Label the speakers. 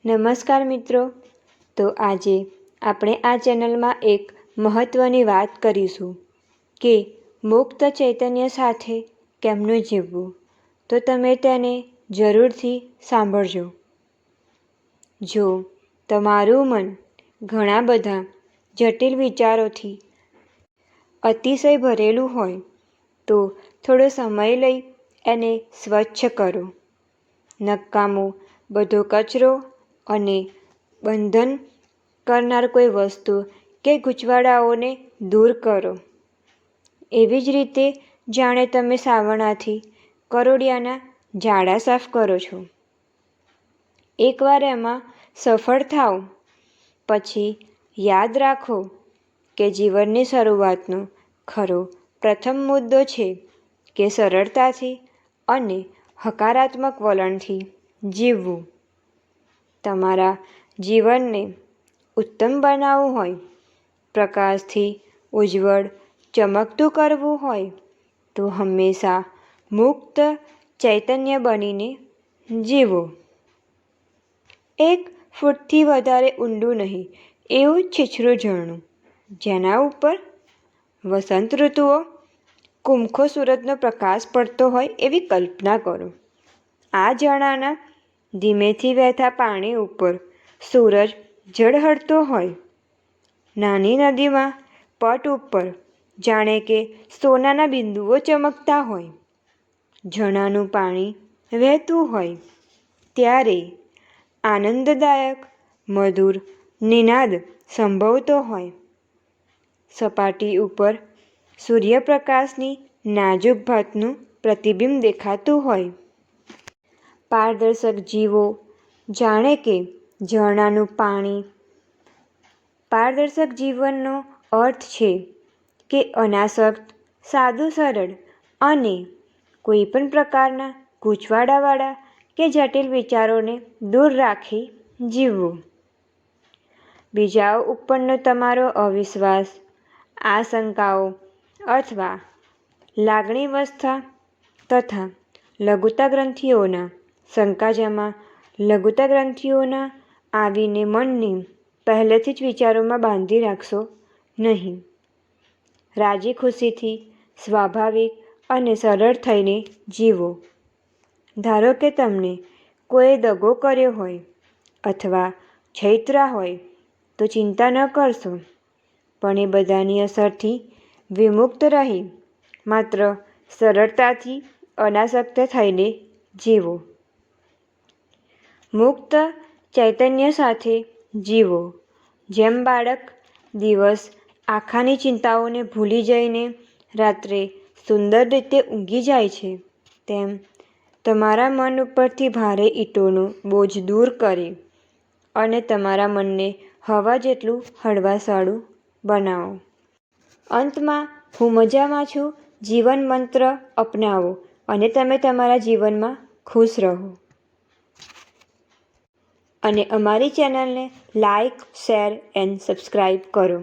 Speaker 1: નમસ્કાર મિત્રો. તો આજે આપણે આ ચેનલમાં એક મહત્ત્વની વાત કરીશું કે મુક્ત ચૈતન્ય સાથે કેમનું જીવવું. તો તમે તેને જરૂરથી સાંભળજો. જો તમારું મન ઘણા બધા જટિલ વિચારોથી અતિશય ભરેલું હોય તો થોડો સમય લઈ એને સ્વચ્છ કરો. નકામો બધો કચરો અને બંધન કરનાર કોઈ વસ્તુ કે ગૂંચવાડાઓને દૂર કરો. એવી જ રીતે જાણે તમે સાવરણાથી કરોડિયાના જાળા સાફ કરો છો. એકવાર એમાં સફળ થાઓ પછી યાદ રાખો કે જીવનની શરૂઆતનો ખરો પ્રથમ મુદ્દો છે કે સરળતાથી અને હકારાત્મક વલણથી જીવવું. તમારા જીવનને ઉત્તમ બનાવવું હોય, પ્રકાશથી ઉજ્જવળ ચમકતું કરવું હોય તો હંમેશા મુક્ત ચૈતન્ય બનીને જીવો. 1 ફૂટથી વધારે ઊંડું નહીં એવું છીછરું ઝરણું જેના ઉપર વસંત ઋતુઓ કુમખો સૂરજનો પ્રકાશ પડતો હોય એવી કલ્પના કરો. આ ઝરણાના ધીમેથી વહેતા પાણી ઉપર સૂરજ ઝળહળતો હોય. નાની નદીમાં પટ ઉપર જાણે કે સોનાના બિંદુઓ ચમકતા હોય. ઝરણાનું પાણી વહેતું હોય ત્યારે આનંદદાયક મધુર નિનાદ સંભવતો હોય. સપાટી ઉપર સૂર્યપ્રકાશની નાજુક ભાતનું પ્રતિબિંબ દેખાતું હોય. પારદર્શક જીવો જાણે કે ઝરણાનું પાણી. પારદર્શક જીવનનો અર્થ છે કે અનાસક્ત, સાદું સરળ અને કોઈ પણ પ્રકારના ગૂંચવાડાવાળા કે જટિલ વિચારોને દૂર રાખી જીવવું. બીજાઓ ઉપરનો તમારો અવિશ્વાસ, આશંકાઓ અથવા લાગણીવશતા તથા લઘુતા ગ્રંથિઓના સંકાજામાં લઘુતા ગ્રંથિઓના આવીને મનને પહેલેથી જ વિચારોમાં બાંધી રાખશો નહીં. રાજી ખુશીથી સ્વાભાવિક અને સરળ થઈને જીવો. ધારો કે તમને કોઈએ દગો કર્યો હોય અથવા છૈતરા હોય તો ચિંતા ન કરશો, પણ એ બધાની અસરથી વિમુક્ત રહી માત્ર સરળતાથી અનાસક્ત થઈને જીવો. મુક્ત ચૈતન્ય સાથે જીવો. જેમ બાળક દિવસ આખાની ચિંતાઓને ભૂલી જઈને રાત્રે સુંદર રીતે ઊંઘી જાય છે, તેમ તમારા મન ઉપરથી ભારે ઈંટોનો બોજ દૂર કરી અને તમારા મનને હવા જેટલું હળવાશાળું બનાવો. અંતમાં હું મજામાં છું જીવન મંત્ર અપનાવો અને તમે તમારા જીવનમાં ખુશ રહો. અને અમારી ચેનલને લાઇક, શેર એન્ડ સબસ્ક્રાઈબ કરો.